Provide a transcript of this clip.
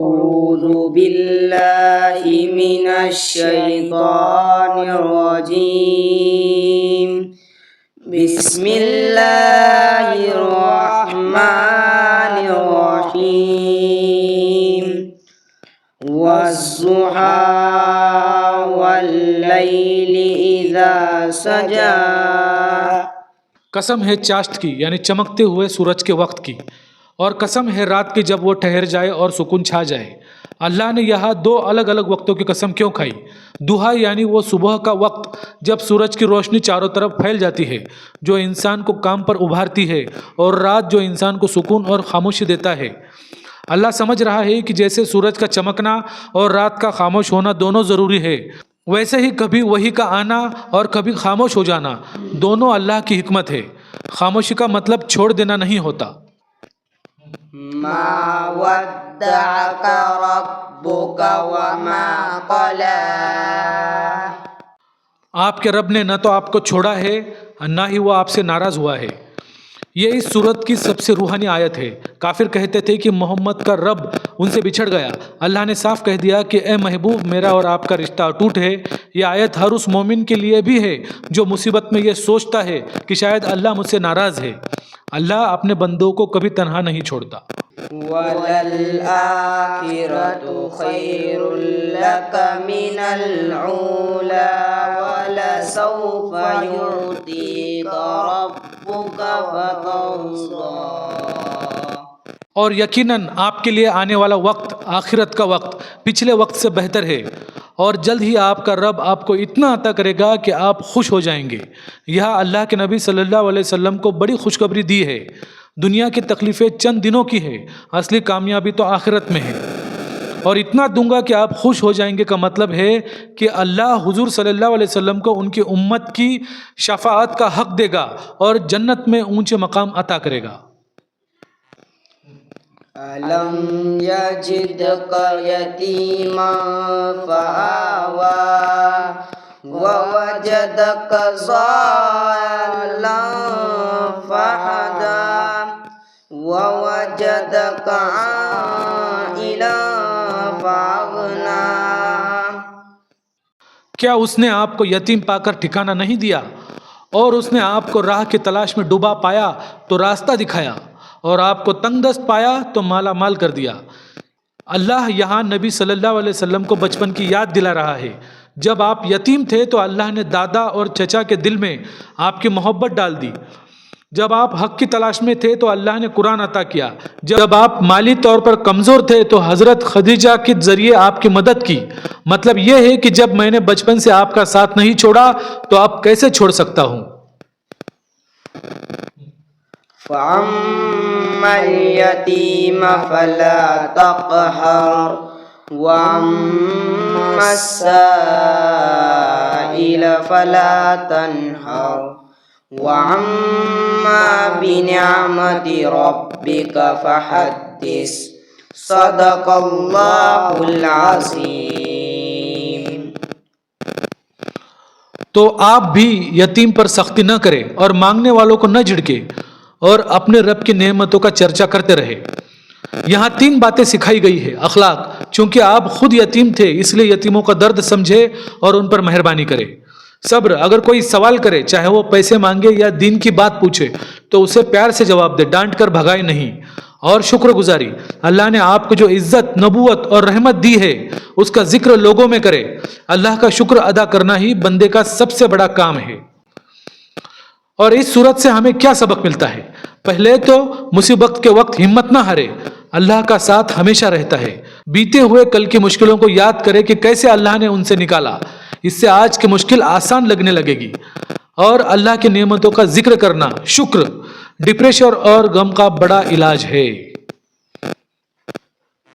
أعوذ بالله من الشيطان الرجيم بسم الله الرحمن الرحيم والضحى والليل إذا سجى. قسم ہے چاشت کی یعنی چمکتے ہوئے سورج کے وقت کی، اور قسم ہے رات کی جب وہ ٹھہر جائے اور سکون چھا جائے. اللہ نے یہاں دو الگ الگ وقتوں کی قسم کیوں کھائی؟ دوحا یعنی وہ صبح کا وقت جب سورج کی روشنی چاروں طرف پھیل جاتی ہے جو انسان کو کام پر ابھارتی ہے، اور رات جو انسان کو سکون اور خاموشی دیتا ہے. اللہ سمجھ رہا ہے کہ جیسے سورج کا چمکنا اور رات کا خاموش ہونا دونوں ضروری ہے، ویسے ہی کبھی وحی کا آنا اور کبھی خاموش ہو جانا دونوں اللہ کی حکمت ہے. خاموشی کا مطلب چھوڑ دینا نہیں ہوتا. ما ودعك ربك وما قلى. آپ کے رب نے نہ تو آپ کو چھوڑا ہے نہ ہی وہ آپ سے ناراض ہوا ہے. یہ اس صورت کی سب سے روحانی آیت ہے. کافر کہتے تھے کہ محمد کا رب ان سے بچھڑ گیا. اللہ نے صاف کہہ دیا کہ اے محبوب، میرا اور آپ کا رشتہ اٹوٹ ہے. یہ آیت ہر اس مومن کے لیے بھی ہے جو مصیبت میں یہ سوچتا ہے کہ شاید اللہ مجھ سے ناراض ہے. اللہ اپنے بندوں کو کبھی تنہا نہیں چھوڑتا. وَلَلْآخِرَةُ خَيْرٌ لَكَ مِنَ الْأُولَى وَلَسَوْفَ يُعْطِيكَ رَبُّكَ فَتَرْضَىٰ. اور یقیناً آپ کے لیے آنے والا وقت، آخرت کا وقت، پچھلے وقت سے بہتر ہے، اور جلد ہی آپ کا رب آپ کو اتنا عطا کرے گا کہ آپ خوش ہو جائیں گے. یہاں اللہ کے نبی صلی اللہ علیہ وسلم کو بڑی خوشخبری دی ہے. دنیا کی تکلیفیں چند دنوں کی ہے، اصلی کامیابی تو آخرت میں ہے. اور اتنا دوں گا کہ آپ خوش ہو جائیں گے کا مطلب ہے کہ اللہ حضور صلی اللہ علیہ وسلم کو ان کی امت کی شفاعت کا حق دے گا اور جنت میں اونچے مقام عطا کرے گا. أَلَمْ يَجِدْكَ يَتِيمًا فَآوَىٰ وَوَجَدَكَ ضَالًّا فَهَدَىٰ وَوَجَدَكَ عَائِلًا فَأَغْنَىٰ. کیا اس نے آپ کو یتیم پا کر ٹھکانہ نہیں دیا، اور اس نے آپ کو راہ کی تلاش میں ڈوبا پایا تو راستہ دکھایا، اور آپ کو تنگ دست پایا تو مالا مال کر دیا. اللہ یہاں نبی صلی اللہ علیہ وسلم کو بچپن کی یاد دلا رہا ہے. جب آپ یتیم تھے تو اللہ نے دادا اور چچا کے دل میں آپ کی محبت ڈال دی. جب آپ حق کی تلاش میں تھے تو اللہ نے قرآن عطا کیا. جب آپ مالی طور پر کمزور تھے تو حضرت خدیجہ کے ذریعے آپ کی مدد کی. مطلب یہ ہے کہ جب میں نے بچپن سے آپ کا ساتھ نہیں چھوڑا تو اب کیسے چھوڑ سکتا ہوں. فَأَمَّا الْيَتِيمَ فَلَا تَقْهَرْ وَأَمَّا السَّائِلَ فَلَا تَنْهَرْ وَأَمَّا بِنِعْمَةِ رَبِّكَ فَحَدِّثْ. صدق اللہ العظیم. تو آپ بھی یتیم پر سختی نہ کرے اور مانگنے والوں کو نہ جھڑکے، اور اپنے رب کی نعمتوں کا چرچا کرتے رہے. یہاں 3 باتیں سکھائی گئی ہے. اخلاق، چونکہ آپ خود یتیم تھے اس لیے یتیموں کا درد سمجھے اور ان پر مہربانی کرے. صبر، اگر کوئی سوال کرے چاہے وہ پیسے مانگے یا دین کی بات پوچھے تو اسے پیار سے جواب دے، ڈانٹ کر بھگائے نہیں. اور شکر گزاری، اللہ نے آپ کو جو عزت، نبوت اور رحمت دی ہے اس کا ذکر لوگوں میں کرے. اللہ کا شکر ادا کرنا ہی بندے کا سب سے بڑا کام ہے. اور اس صورت سے ہمیں کیا سبق ملتا ہے؟ پہلے تو مصیبت کے وقت ہمت نہ ہارے، اللہ کا ساتھ ہمیشہ رہتا ہے. بیتے ہوئے کل کی مشکلوں کو یاد کرے کہ کیسے اللہ نے ان سے نکالا. اس سے آج کی مشکل آسان لگنے لگے گی. اور اللہ کی نعمتوں کا ذکر کرنا، شکر، ڈپریشن اور غم کا بڑا علاج ہے.